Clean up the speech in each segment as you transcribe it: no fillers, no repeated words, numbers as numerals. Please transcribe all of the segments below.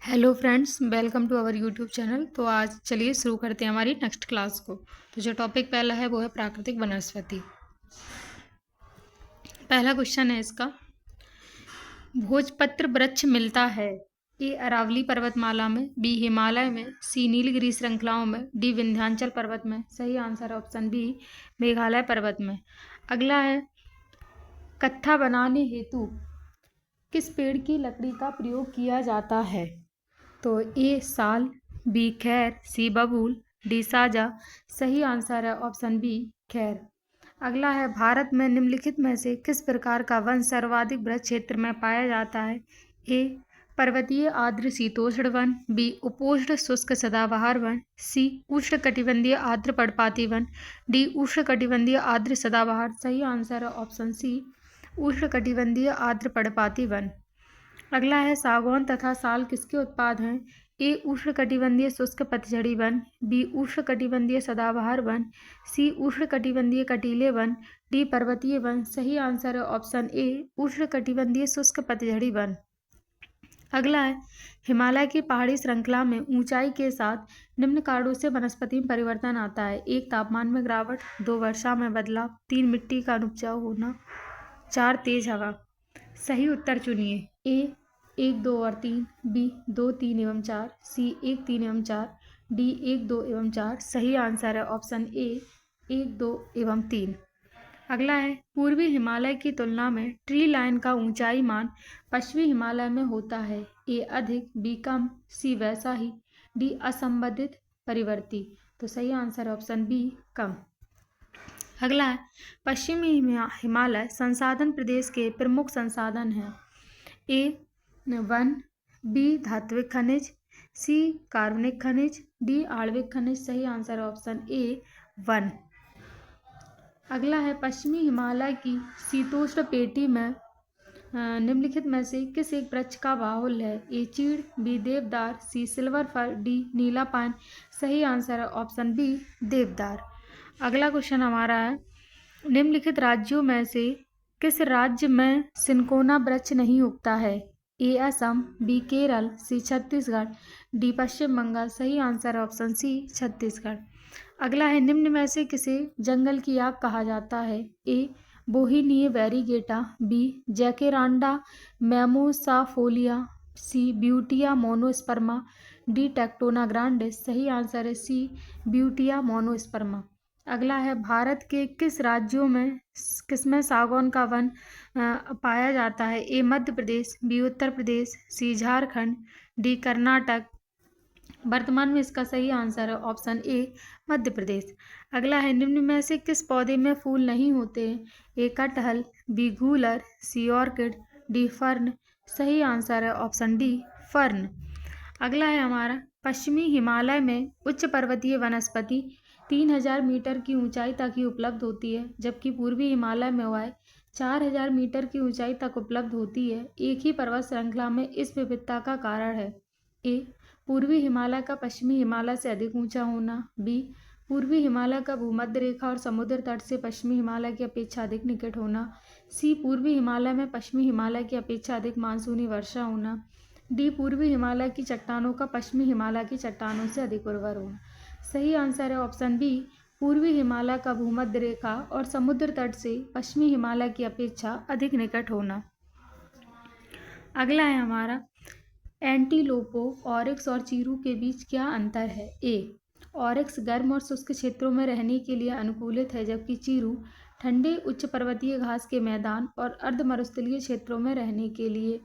Hello friends, welcome to our YouTube channel. तो आज चलिए शुरू करते हैं हमारी नेक्स्ट क्लास को। तो जो टॉपिक पहला है वो है प्राकृतिक वनस्पति। पहला क्वेश्चन है इसका, भोजपत्र वृक्ष मिलता है ए अरावली पर्वतमाला में, बी हिमालय में, सी नीलगिरी श्रृंखलाओं में, डी विंध्याचल पर्वत में। सही आंसर है ऑप्शन बी, मेघालय पर्वत में। अगला है, कत्था बनाने हेतु किस पेड़ की लकड़ी का प्रयोग किया जाता है? तो ए साल, बी खैर, सी बबूल, डी साजा। सही आंसर है ऑप्शन बी, खैर। अगला है, भारत में निम्नलिखित में से किस प्रकार का वन सर्वाधिक बृहद क्षेत्र में पाया जाता है? ए पर्वतीय आर्द्र शीतोष्ण वन, बी उपोष्ण शुष्क सदाबहार वन, सी उष्णकटिबंधीय आर्द्र पर्णपाती वन, डी उष्णकटिबंधीय आर्द्र सदाबहार। सही आंसर है ऑप्शन सी, उष्णकटिबंधीय आर्द्र पर्णपाती वन। अगला है, सागौन तथा साल किसके उत्पाद हैं? ए उष्णकटिबंधीय शुष्क पतझड़ी वन, बी उष्णकटिबंधीय सदाबहार वन, सी उष्णकटिबंधीय कटीले वन, डी पर्वतीय वन। सही आंसर है ऑप्शन ए, उष्णकटिबंधीय शुष्क पतझड़ी वन। अगला है, हिमालय की पहाड़ी श्रृंखला में ऊंचाई के साथ निम्न कारणों से वनस्पति में परिवर्तन आता है। एक तापमान में गिरावट, दो वर्षा में बदलाव, तीन मिट्टी का अनुपजाऊ होना, चार तेज हवा। सही उत्तर चुनिए। ए 1, 2 और 3, बी 2, 3 एवं 4, सी 1, 3 एवं 4, डी 1, 2 एवं 4। सही आंसर है ऑप्शन ए, 1, 2 एवं 3। अगला है, पूर्वी हिमालय की तुलना में ट्री लाइन का ऊंचाई मान पश्चिमी हिमालय में होता है। ए अधिक, बी कम, सी वैसा ही, डी असंबंधित परिवर्ती। तो सही आंसर है ऑप्शन बी, कम। अगला है, पश्चिमी हिमालय संसाधन प्रदेश के प्रमुख संसाधन हैं। ए वन, बी धात्विक खनिज, सी कार्बनिक खनिज, डी आणविक खनिज। सही आंसर है ऑप्शन ए, वन। अगला है, पश्चिमी हिमालय की शीतोष्ण पेटी में निम्नलिखित में से किस एक वृक्ष का बाहुल्य है? ए चीड़, बी देवदार, सी सिल्वर फर, डी नीला पाइन। सही आंसर है ऑप्शन बी, देवदार। अगला क्वेश्चन हमारा है, निम्नलिखित राज्यों में से किस राज्य में सिनकोना वृक्ष नहीं उगता है? ए असम, बी केरल, सी छत्तीसगढ़, डी पश्चिम बंगाल। सही आंसर है ऑप्शन सी, छत्तीसगढ़। अगला है, निम्न में से किसे जंगल की आग कहा जाता है? A Bauhinia variegata, B Jacaranda mimosifolia, C Butea monosperma, D Tectona grandis. सही आंसर है सी, ब्यूटिया मोनोस्पर्मा। अगला है, भारत के किस राज्यों में किसमें सागौन का वन पाया जाता है? ए मध्य प्रदेश, बी उत्तर प्रदेश, सी झारखंड, डी कर्नाटक। वर्तमान में इसका सही आंसर है ऑप्शन ए, मध्य प्रदेश। अगला है, निम्न में से किस पौधे में फूल नहीं होते? ए कटहल, बी गूलर, सी ऑर्किड, डी फर्न। सही आंसर है ऑप्शन डी, फर्न। अगला है हमारा, पश्चिमी हिमालय में उच्च पर्वतीय वनस्पति 3000 मीटर की ऊंचाई तक ही उपलब्ध होती है, जबकि पूर्वी हिमालय में वह 4000 मीटर की ऊंचाई तक उपलब्ध होती है। एक ही पर्वत श्रृंखला में इस विविधता का कारण है? ए पूर्वी हिमालय का पश्चिमी हिमालय से अधिक ऊंचा होना, बी पूर्वी हिमालय का भूमध्य रेखा और समुद्र तट से पश्चिमी हिमालय की अपेक्षा अधिक निकट होना, सी पूर्वी हिमालय में पश्चिमी हिमालय की अपेक्षा अधिक मानसूनी वर्षा होना, डी पूर्वी हिमालय की चट्टानों का पश्चिमी हिमालय की चट्टानों से अधिक उर्वर होना। सही आंसर है ऑप्शन बी, पूर्वी हिमालय का भूमध्य रेखा और समुद्र तट से पश्चिमी हिमालय की अपेक्षा अधिक निकट होना। अगला है हमारा, एंटीलोपो, ऑरिक्स और चीरू के बीच क्या अंतर है? ए ऑरिक्स गर्म और शुष्क क्षेत्रों में रहने के लिए अनुकूलित है, जबकि चीरू ठंडे उच्च पर्वतीय घास के मैदान और अर्ध मरुस्थलीय क्षेत्रों में रहने के लिए।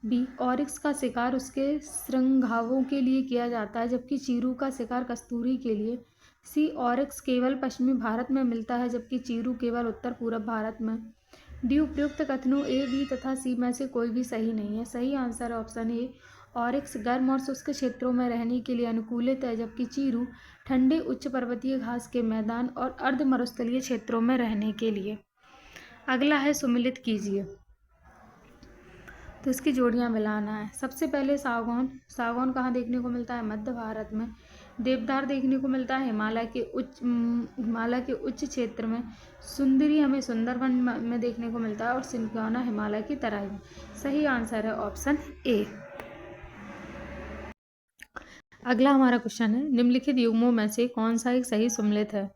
बी ऑरिक्स का शिकार उसके श्रृंगावों के लिए किया जाता है, जबकि चीरू का शिकार कस्तूरी के लिए। सी ऑरिक्स केवल पश्चिमी भारत में मिलता है, जबकि चीरू केवल उत्तर पूर्व भारत में। डी उपयुक्त कथनों ए, बी तथा सी में से कोई भी सही नहीं है। सही आंसर है ऑप्शन ए, ऑरिक्स गर्म और शुष्क क्षेत्रों में रहने के लिए अनुकूलित है, जबकि चीरू ठंडे उच्च पर्वतीय घास के मैदान और अर्ध मरुस्थलीय क्षेत्रों में रहने के लिए। अगला है, सुमिलित कीजिए। तो इसकी जोड़ियां मिलाना है। सबसे पहले सागौन, सागौन कहाँ देखने को मिलता है? मध्य भारत में। देवदार देखने को मिलता है हिमालय के उच्च क्षेत्र में। सुंदरी हमें सुंदरवन में देखने को मिलता है और सिनकोना हिमालय की तराई में। सही आंसर है ऑप्शन ए। अगला हमारा क्वेश्चन है, निम्नलिखित युग्मों में से कौन सा एक सही सम्मिलित है?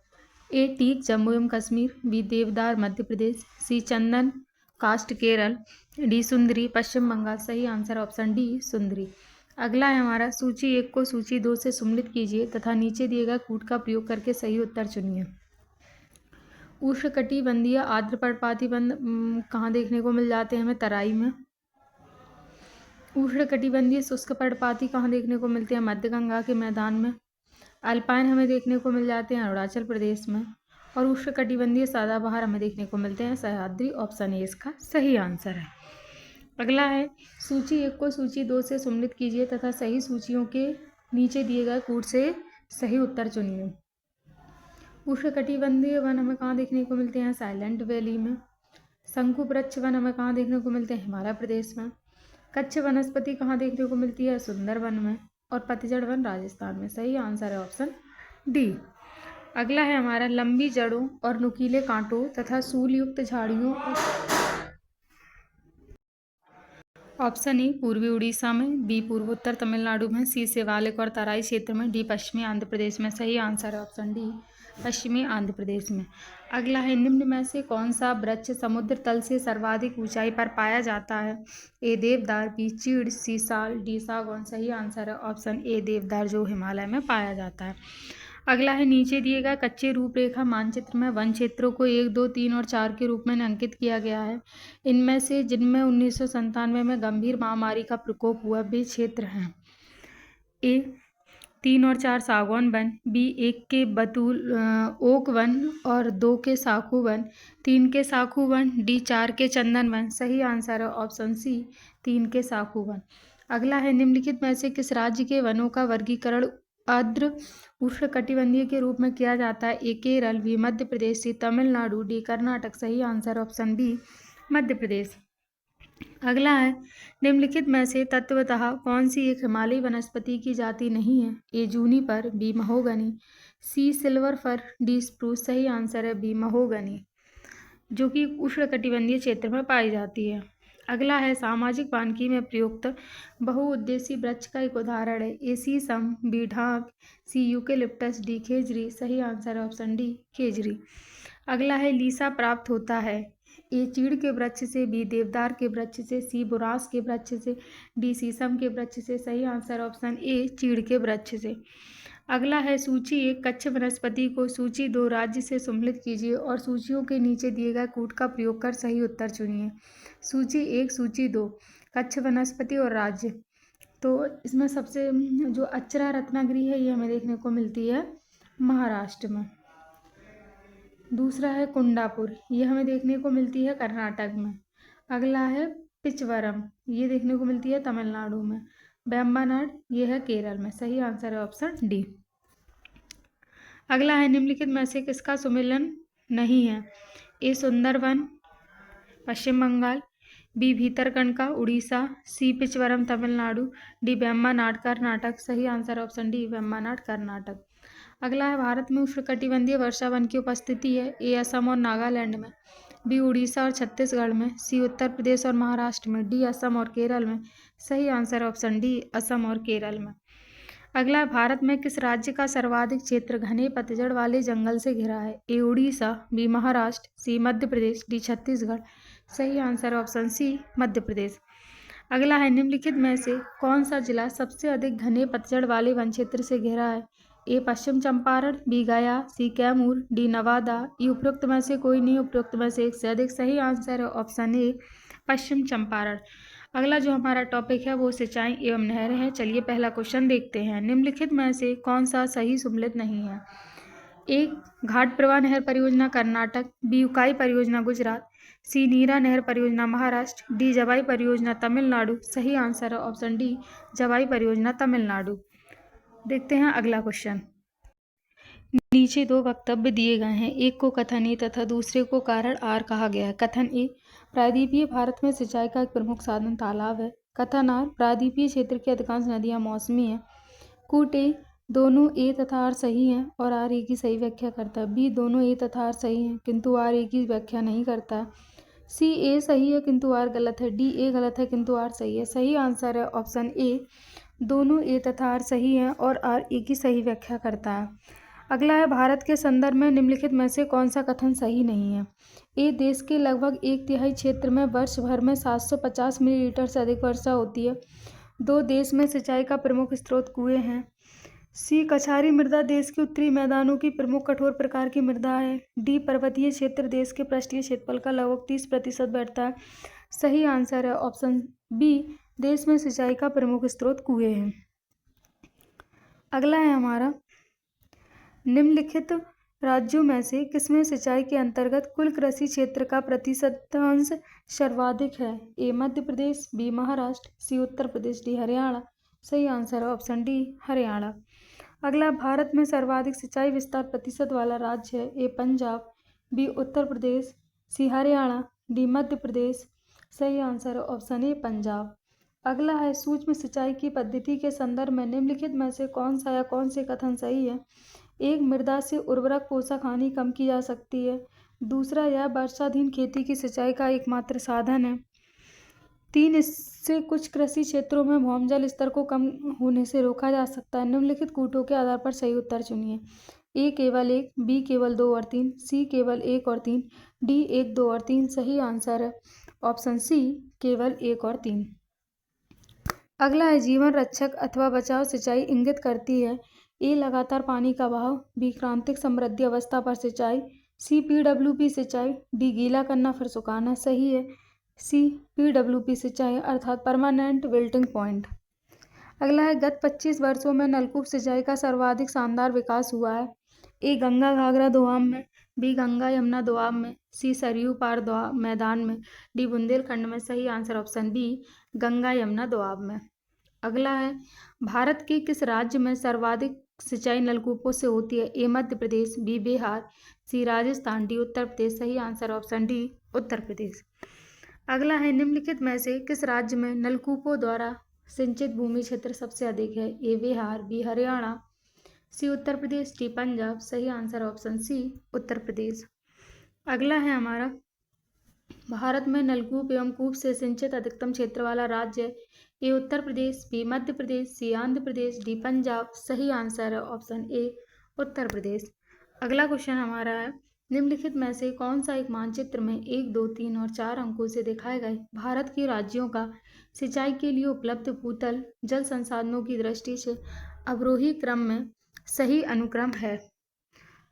ए टीक जम्मू एवं कश्मीर, बी देवदार मध्य प्रदेश, सी चंदन कास्ट केरल, डी सुंदरी पश्चिम बंगाल। सही आंसर ऑप्शन डी सुंदरी। अगला है हमारा, सूची 1 को सूची 2 से सम्मिलित कीजिए तथा नीचे दिए गए कूट का प्रयोग करके सही उत्तर चुनिए। उष्णकटिबंधीय आर्द्र पर्णपाती वन कहाँ देखने को मिल जाते हैं हमें? तराई में। उष्णकटिबंधीय शुष्क पर्णपाती कहाँ देखने को मिलते हैं? मध्य गंगा के मैदान में। अल्पाइन हमें देखने को मिल जाते हैं अरुणाचल प्रदेश में। और उष्णकटिबंधीय सदाबहार हमें देखने को मिलते हैं सह्याद्री। ऑप्शन ए इसका सही आंसर है। अगला है, सूची 1 को सूची 2 से सम्मिलित कीजिए तथा सही सूचियों के नीचे दिए गए कूट से सही उत्तर चुनिए। उष्णकटिबंधीय वन हमें कहाँ देखने को मिलते हैं? साइलेंट वैली में। शंकु वृक्ष वन हमें कहाँ देखने को मिलते हैं? हिमालय प्रदेश में। कच्छ वनस्पति कहाँ देखने को मिलती है? सुंदरवन में। और पतझड़ वन राजस्थान में। सही आंसर है ऑप्शन डी। अगला है हमारा, लंबी जड़ों और नुकीले कांटों तथा सूलयुक्त झाड़ियों। ऑप्शन ए पूर्वी उड़ीसा में, बी पूर्वोत्तर तमिलनाडु में, सी शिवालिक और तराई क्षेत्र में, डी पश्चिमी आंध्र प्रदेश में। सही आंसर है ऑप्शन डी पश्चिमी आंध्र प्रदेश में। अगला है, निम्न में से कौन सा वृक्ष समुद्र तल से सर्वाधिक ऊंचाई पर पाया जाता है? ए देवदार, बी चीड़, सी साल, डी सागौन। सही आंसर है ऑप्शन ए देवदार, जो हिमालय में पाया जाता है। अगला है, नीचे दिए गए कच्चे रूपरेखा मानचित्र में वन क्षेत्रों को 1, 2, 3 और 4 के रूप में अंकित किया गया है। इनमें से जिनमें 1997 में गंभीर महामारी का प्रकोप हुआ वे क्षेत्र हैं। ए 3 और 4 सागौन वन, बी 1 के बतूल ओक वन और 2 के साखू वन, 3 के साखू वन, डी 4 के चंदन वन। सही आंसर है ऑप्शन सी 3 के साखू वन। अगला है, निम्नलिखित में से किस राज्य के वनों का वर्गीकरण आर्द्र उष्णकटिबंधीय के रूप में किया जाता है? ए केरल, बी मध्य प्रदेश, सी तमिलनाडु, डी कर्नाटक। सही answer option B Madhya Pradesh. अगला है, निम्नलिखित में से तत्वतः कौन सी एक हिमालयी वनस्पति की जाति नहीं है? ए जूनिपर, बी महोगनी, सी सिल्वर फर, डी स्प्रूस। सही आंसर है बी महोगनी, जो कि उष्णकटिबंधीय क्षेत्र में पाई जाती है। अगला है, सामाजिक वानिकी में प्रयुक्त बहुउद्देशीय वृक्ष का एक उदाहरण है? ए शीशम, बी ढाक, सी यूकेलिप्टस, डी खेजरी। सही आंसर है ऑप्शन डी खेजरी। अगला है, लीसा प्राप्त होता है? ए चीड़ के वृक्ष से, बी देवदार के वृक्ष से, सी बुरांस के वृक्ष से, डी शीशम के वृक्ष से। सही आंसर ऑप्शन ए चीड़ के वृक्ष से। अगला है, सूची 1 कच्छ वनस्पति को सूची 2 राज्य से सम्मिलित कीजिए और सूचियों के नीचे दिए गए कूट का प्रयोग कर सही उत्तर चुनिए। सूची 1 सूची 2 कच्छ वनस्पति और राज्य। तो इसमें सबसे जो अचरा रत्नागिरी है ये हमें देखने को मिलती है महाराष्ट्र में। दूसरा है कुंडापुर, ये हमें देखने को मिलती है कर्नाटक में। अगला है पिचवरम, ये देखने को मिलती है तमिलनाडु में। बेम्बानाड ये है केरल में। सही आंसर है ऑप्शन डी। अगला है, निम्नलिखित में से किसका सुमेलन नहीं है? ए सुंदरवन पश्चिम बंगाल, बी भीतरकनिका उड़ीसा, सी पिचवरम तमिलनाडु, डी बेम्बानाड कर्नाटक। सही आंसर ऑप्शन डी बेम्बानाड कर्नाटक। अगला है, भारत में उष्णकटिबंधीय वर्षा वन की उपस्थिति है? ए असम और नागालैंड में, बी उड़ीसा और छत्तीसगढ़ में, सी उत्तर प्रदेश और महाराष्ट्र में, डी असम और केरल में। सही आंसर ऑप्शन डी असम और केरल में। अगला, भारत में किस राज्य का सर्वाधिक क्षेत्र घने पतझड़ वाले जंगल से घिरा है? ए उड़ीसा, बी महाराष्ट्र, सी मध्य प्रदेश, डी छत्तीसगढ़। सही answer option C Madhya Pradesh. अगला है, निम्नलिखित में से कौन सा जिला सबसे अधिक घने पतझड़ वाले वन क्षेत्र से घिरा है? ए पश्चिम चंपारण, बी गया, सी कैमूर, डी नवादा। ये उपरोक्त में से कोई नहीं, उपरोक्त में से एक से अधिक। सही आंसर है ऑप्शन ए पश्चिम चंपारण। अगला जो हमारा टॉपिक है वो सिंचाई एवं नहरें है। चलिए पहला क्वेश्चन देखते हैं, निम्नलिखित में से कौन सा सही सम्मिलित नहीं है? ए घाट प्रवाह नहर परियोजना कर्नाटक, बी उकाई परियोजना गुजरात, सी नीरा नहर परियोजना महाराष्ट्र, डी जवाई परियोजना तमिलनाडु। सही आंसर है ऑप्शन डी जवाई परियोजना तमिलनाडु। देखते हैं अगला क्वेश्चन। नीचे 2 वक्तव्य दिए गए हैं, एक को कथन ए तथा दूसरे को कारण आर कहा गया है। कथन ए, प्रायद्वीपीय भारत में सिंचाई का एक प्रमुख साधन तालाब है। कथन आर, प्रायद्वीपीय क्षेत्र की अधिकांश नदियां मौसमी हैं। कूट ए, दोनों ए तथा आर सही हैं और आर ए की सही व्याख्या करता है। बी, दोनों ए तथा आर सही हैं किंतु आर ए की व्याख्या नहीं करता है। सी, ए सही है किंतु आर गलत है। डी, ए गलत है किंतु आर सही है। सही आंसर है ऑप्शन ए, दोनों ए तथा आर सही हैं और आर ए की सही व्याख्या करता है। अगला है भारत के संदर्भ में निम्नलिखित में से कौन सा कथन सही नहीं है। ए देश के लगभग 1/3 क्षेत्र में वर्ष भर में 750 मिलीलीटर से अधिक वर्षा होती है। 2 देश में सिंचाई का प्रमुख स्रोत कुएं हैं। सी कछारी मृदा देश के उत्तरी मैदानों की प्रमुख कठोर प्रकार की मृदा है। डी पर्वतीय क्षेत्र देश के पृष्ठीय क्षेत्रफल का लगभग 30% बैठता है। सही आंसर है ऑप्शन बी, देश में सिंचाई का प्रमुख स्रोत कुएं हैं। अगला है हमारा, निम्नलिखित राज्यों में से किसमें सिंचाई के अंतर्गत कुल कृषि क्षेत्र का प्रतिशतांश सर्वाधिक है। ए मध्य प्रदेश, बी महाराष्ट्र, सी उत्तर प्रदेश, डी हरियाणा। सही आंसर है ऑप्शन डी, हरियाणा। अगला, भारत में सर्वाधिक सिंचाई विस्तार प्रतिशत वाला राज्य है। ए पंजाब, बी उत्तर प्रदेश, सी हरियाणा, डी मध्य प्रदेश। सही आंसर है ऑप्शन ए, पंजाब। अगला है, सूक्ष्म सिंचाई की पद्धति के संदर्भ में निम्नलिखित में से कौन सा या कौन से कथन सही है। एक, मृदा से उर्वरक पोषक हानि कम की जा सकती है। दूसरा, यह वर्षाधीन खेती की सिंचाई का एकमात्र साधन है। 3, इससे कुछ कृषि क्षेत्रों में भौमजल स्तर को कम होने से रोका जा सकता है। निम्नलिखित कूटों के आधार पर सही उत्तर चुनिए। ए केवल 1, बी केवल 2 और 3, सी केवल 1 और 3, डी 1, 2 और 3। सही आंसर है ऑप्शन सी, केवल 1 और 3। अगला है, जीवन रक्षक अथवा बचाव सिंचाई इंगित करती है। ए लगातार पानी का बहाव, बी क्रांतिक समृद्धि अवस्था पर सिंचाई, सी पीडब्ल्यूपी सिंचाई, डी गीला करना फिर सुखाना। सही है सी, पीडब्ल्यूपी सिंचाई अर्थात परमानेंट विल्टिंग पॉइंट। अगला है, गत 25 वर्षों में नलकूप सिंचाई का सर्वाधिक शानदार विकास हुआ है। ए गंगा घाघरा दोआब में, बी गंगा यमुना दोआब में, सी सरयू पार मैदान में, डी बुंदेलखंड में। सही answer option B, Ganga Yamuna Doab में। अगला है, भारत के किस राज्य में सर्वाधिक सिंचाई नलकूपों से होती है। ए मध्य प्रदेश, बी बिहार, सी राजस्थान, डी उत्तर प्रदेश। सही answer option D, Uttar Pradesh. अगला है, निम्नलिखित में से किस राज्य में नलकूपों द्वारा सिंचित भूमि क्षेत्र सबसे अधिक है। ए बिहार, बी हरियाणा, सी उत्तर प्रदेश, डी पंजाब। सही answer option C, Uttar Pradesh. अगला है हमारा, भारत में नलकूप एवं कूप से सिंचित अधिकतम क्षेत्र वाला राज्य है। ए उत्तर प्रदेश, बी मध्य प्रदेश, सी आंध्र प्रदेश, डी पंजाब। सही आंसर है ऑप्शन ए, उत्तर प्रदेश। अगला क्वेश्चन हमारा है, निम्नलिखित में से कौन सा एक मानचित्र में 1, 2, 3 और 4 अंकों से दिखाए गए भारत के राज्यों का सिंचाई के लिए उपलब्ध भूतल जल संसाधनों की दृष्टि से अवरोही क्रम में सही अनुक्रम है।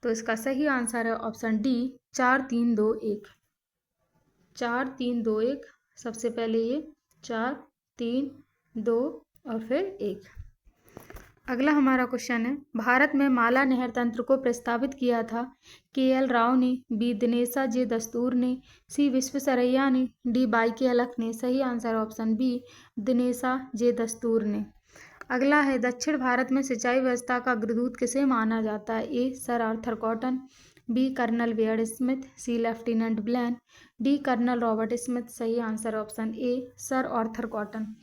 तो इसका सही आंसर है ऑप्शन डी, 4, 3, 2, 1। 4, 3, 2, 1। सबसे पहले ये 4, 3, 2 और फिर 1। अगला हमारा क्वेश्चन है, भारत में माला नहर तंत्र को प्रस्तावित किया था। के.एल. राव ने, बी दिनेशा जे दस्तूर ने, सी विश्वेश्वरैया ने, डी बाई के अलख ने। सही आंसर ऑप्शन बी, दिनेशा जे दस्तूर ने। अगला है, दक्षिण भारत में सिंचाई व्यवस्था का अग्रदूत किसे माना जाता है। A sir Arthur Cotton, B colonel Ware Smith, C lieutenant Blane, D colonel Robert Smith. सही answer option A, sir Arthur Cotton.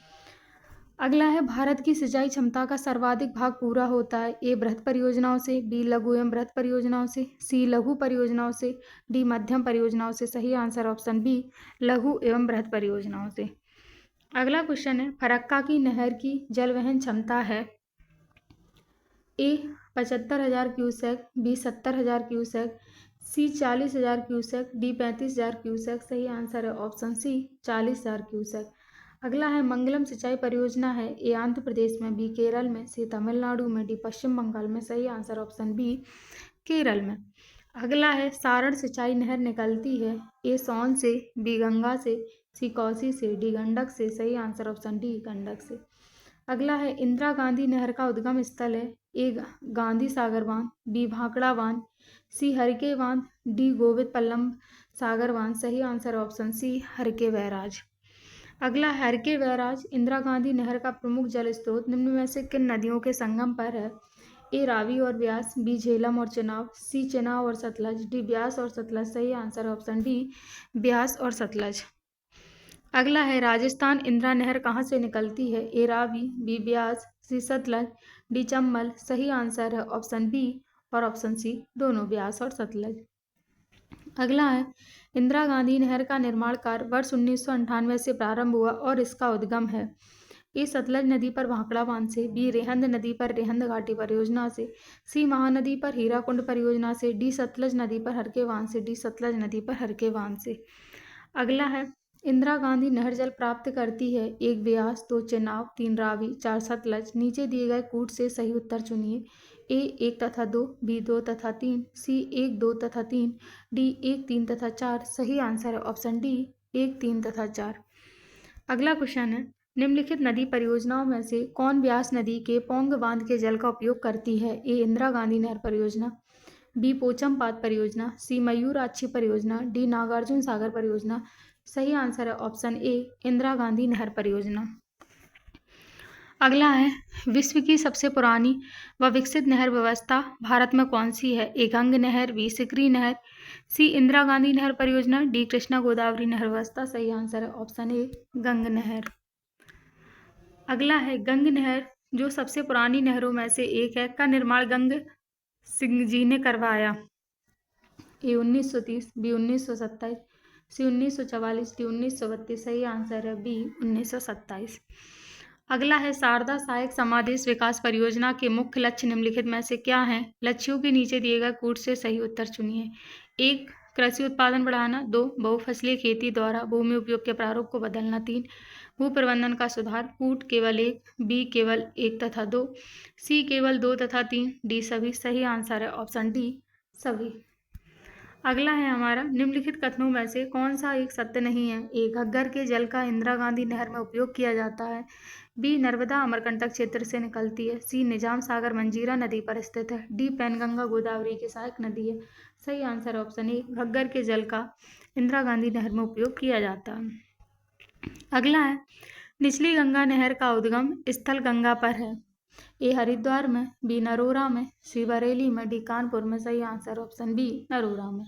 अगला है, भारत की सिंचाई क्षमता का सर्वाधिक भाग पूरा होता है। ए बृहद परियोजनाओं से, बी लघु एवं बृहद परियोजनाओं से, सी लघु परियोजनाओं से, डी मध्यम परियोजनाओं से। सही आंसर ऑप्शन बी, लघु एवं बृहद परियोजनाओं से। अगला क्वेश्चन है, फरक्का की नहर की जलवहन क्षमता है। ए 75,000 क्यूसेक, बी 70,000 क्यूसेक, सी 40,000 क्यूसेक, डी 35,000 क्यूसेक। सही आंसर है ऑप्शन सी, 40,000 क्यूसेक। अगला है, मंगलम सिंचाई परियोजना है। ए आंध्र प्रदेश में, बी केरल में, सी तमिलनाडु में, डी पश्चिम बंगाल में। सही आंसर ऑप्शन बी, केरल में। अगला है, सारण सिंचाई नहर निकलती है। ए सोन से, बी गंगा से, सी कोसी से, डी गंडक से। सही आंसर ऑप्शन डी, गंडक से। अगला है, इंदिरा गांधी नहर का उद्गम स्थल है। ए गांधी सागर बांध, बी भाखड़ा बांध, सी हरके बांध, डी गोविंद पल्लम सागर बांध। सही आंसर ऑप्शन सी, हरके बैराज। अगला, हरके बैराज इंदिरा गांधी नहर का प्रमुख जल स्रोत निम्न में से किन नदियों के संगम पर है। ए रावी और ब्यास, बी झेलम और चेनाब, सी चेनाब और सतलज, डी ब्यास और सतलज। सही आंसर ऑप्शन डी, ब्यास और सतलज। अगला है, राजस्थान इंदिरा नहर कहाँ से निकलती है। ए रावी, बी ब्यास, सी सतलज, डी चंबल। सही आंसर है ऑप्शन बी और ऑप्शन सी, दोनों ब्यास और सतलज। अगला है, इंदिरा गांधी नहर का निर्माण कार्य वर्ष 1998 से प्रारंभ हुआ और इसका उद्गम है। ए सतलज नदी पर भाखड़ा बांध से, बी रेहंद नदी पर रेहंद घाटी परियोजना से, सी महानदी पर हीराकुंड परियोजना से, डी सतलज नदी पर हरके बांध से, डी सतलज नदी पर हरके बांध से। अगला है, इंदिरा गांधी नहर जल प्राप्त करती है, 1 ब्यास, 2 चेनाब, 3 रावी, 4 सतलज। नीचे दिए गए कूट से सही उत्तर चुनिए। ए 1 तथा 2, बी 2 तथा 3, सी 1, 2 तथा 3, डी 1, 3 तथा 4। सही आंसर है ऑप्शन डी 1, 3 तथा 4। अगला क्वेश्चन है, निम्नलिखित नदी परियोजनाओं में से कौन ब्यास नदी के पौंग बांध के जल का उपयोग करती है? ए इंदिरा गांधी नहर परियोजना, बी पोचमपात परियोजना, सी मयूराक्षी परियोजना, डी नागार्जुन सागर परियोजना। सही आंसर है ऑप्शन ए इंदिरा गांधी नहर परियोजना। अगला है, विश्व की सबसे पुरानी व विकसित नहर व्यवस्था भारत में कौन सी है? ए गंग नहर, बी सिकरी नहर, सी इंदिरा गांधी नहर परियोजना, डी कृष्णा गोदावरी नहर व्यवस्था। सही आंसर है ऑप्शन ए गंग नहर। अगला है, गंग नहर जो सबसे पुरानी नहरों में से एक है का निर्माण गंग सिंह जी ने करवाया? ए 1930, बी 1927, सी 1944, डी 1932। सही आंसर है बी 1927। अगला है, शारदा सहायक समादेश विकास परियोजना के मुख्य लक्ष्य निम्नलिखित में से क्या हैं? लक्ष्यों के नीचे दिए गए कूट से सही उत्तर चुनिए। 1 कृषि उत्पादन बढ़ाना, 2 बहुफसलीय खेती द्वारा भूमि उपयोग के प्रारूप को बदलना, 3 भू प्रबंधन का सुधार। कूट केवल 1, बी केवल 1 तथा 2, सी केवल 2 तथा 3, डी सभी। सही आंसर है ऑप्शन डी सभी। अगला है हमारा, निम्नलिखित कथनों में से कौन सा एक सत्य नहीं है? ए घग्गर के जल का इंदिरा गांधी नहर में उपयोग किया जाता है, बी नर्मदा अमरकंटक क्षेत्र से निकलती है, सी निजाम सागर मंजीरा नदी पर स्थित है, डी पैनगंगा गोदावरी की सहायक नदी है। सही आंसर ऑप्शन ए घग्गर के जल का इंदिरा गांधी नहर में उपयोग किया जाता है। अगला है, निचली गंगा नहर का उद्गम स्थल गंगा पर है? ए हरिद्वार में, बी नरोरा में, सी बरेली में, डी कानपुर में। सही आंसर ऑप्शन बी नरोरा में।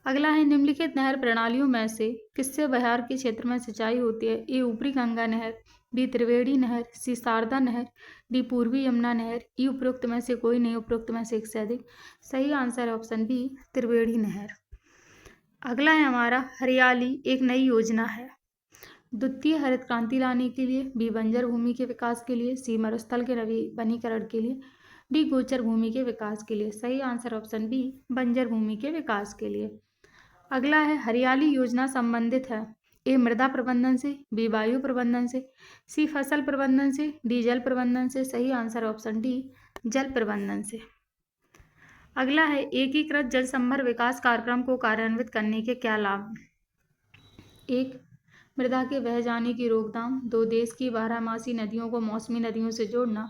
अगला है, निम्नलिखित नहर प्रणालियों में से किससे बिहार के क्षेत्र में सिंचाई होती है? ए ऊपरी गंगा नहर, बी त्रिवेणी नहर, सी शारदा नहर, डी पूर्वी यमुना नहर, ई उपरोक्त में से कोई नहीं, उपरोक्त में से एक से अधिक। सही आंसर है ऑप्शन बी त्रिवेणी नहर। अगला है हमारा, हरियाली एक नई योजना है, द्वितीय हरित क्रांति लाने के लिए, बी बंजर भूमि के विकास के लिए, सी मरुस्थल के नवीनीकरण के लिए, डी गोचर भूमि के विकास के लिए। सही आंसर ऑप्शन बी बंजर भूमि के विकास के लिए। अगला है, हरियाली योजना संबंधित है, ए मृदा प्रबंधन से, बी वायु प्रबंधन से, सी फसल प्रबंधन से, डी जल प्रबंधन से। सही आंसर ऑप्शन डी जल प्रबंधन से। अगला है, एकीकृत जल संभर विकास कार्यक्रम को कार्यान्वित करने के क्या लाभ? 1 मृदा के बह जाने की रोकथाम, 2 देश की बारहमासी नदियों को मौसमी नदियों से जोड़ना,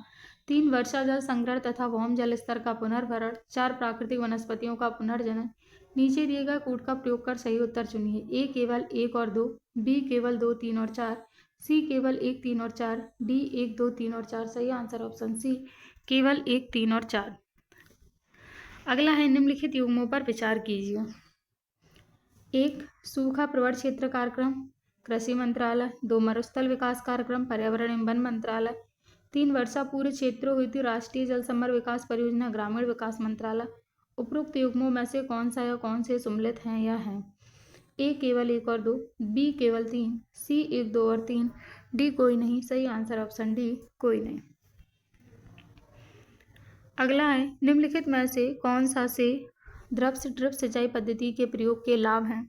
3 वर्षा जल संग्रह तथा भौम जल स्तर का पुनर्भरण, 4 प्राकृतिक वनस्पतियों का पुनर्जनन। नीचे दिए गए कूट का प्रयोग कर सही उत्तर चुनिए। ए केवल 1 और 2, बी केवल 2, 3 और 4, सी केवल 1, 3 और 4, डी 1, 2, 3 और 4। सही आंसर ऑप्शन सी केवल 1, 3 और 4। अगला है, निम्नलिखित युग्मों पर विचार कीजिए। 1 सूखा प्रवण क्षेत्र कार्यक्रम कृषि मंत्रालय, 2 मरुस्थल विकास कार्यक्रम पर्यावरण एवं वन मंत्रालय, 3 वर्षा पूर्व क्षेत्रों हेतु राष्ट्रीय जल संभर विकास परियोजना ग्रामीण विकास मंत्रालय। उपरोक्त युग्मों में से कौन सा या कौन से सम्मिलित हैं या हैं? ए केवल 1 और 2, बी केवल 3, सी 1, 2 और 3, डी कोई नहीं। सही आंसर ऑप्शन डी कोई नहीं। अगला है, निम्नलिखित में से कौन सा से ड्रिप सिंचाई पद्धति के प्रयोग के लाभ हैं?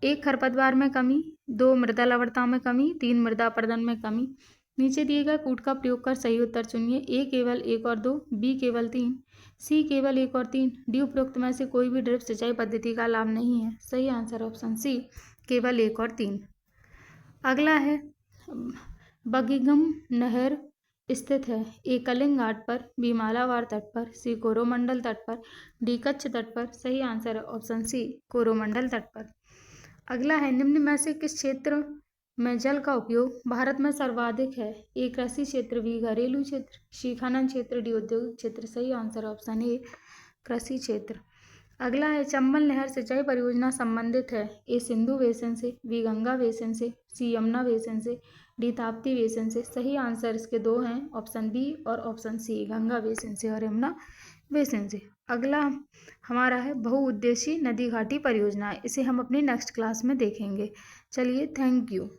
1 खरपतवार में कमी, 2 मृदा लवणता में कमी, 3 मृदा अपरदन में कमी। नीचे दिए गए कूट का प्रयोग कर सही उत्तर चुनिए। ए केवल 1 और 2, बी केवल 3, सी केवल 1 और 3, डी उपरोक्त में से कोई भी ड्रिप सिंचाई पद्धति का लाभ नहीं है। सही आंसर ऑप्शन सी केवल 1 और 3। अगला है, बगिंघम नहर स्थित है? ए कलिंग घाट पर, बी मालाबार तट पर, सी कोरोमंडल तट पर, डी कच्छ तट पर। सही आंसर है ऑप्शन सी कोरोमंडल तट पर। अगला है, निम्न में से किस क्षेत्र में जल का उपयोग भारत में सर्वाधिक है? ए कृषि क्षेत्र, बी घरेलू क्षेत्र, सी खनन क्षेत्र, डी औद्योगिक क्षेत्र। सही आंसर ऑप्शन ए कृषि क्षेत्र। अगला है, चंबल नहर सिंचाई परियोजना संबंधित है? ए सिंधु बेसिन से, बी गंगा बेसिन से, सी यमुना बेसिन से, डी ताप्ती बेसिन से। सही आंसर इसके 2 हैं, ऑप्शन बी और ऑप्शन सी गंगा बेसिन से और यमुना बेसिन से। अगला हमारा है बहुउद्देशीय नदी घाटी परियोजना, इसे हम अपनी नेक्स्ट क्लास में देखेंगे। चलिए, थैंक यू।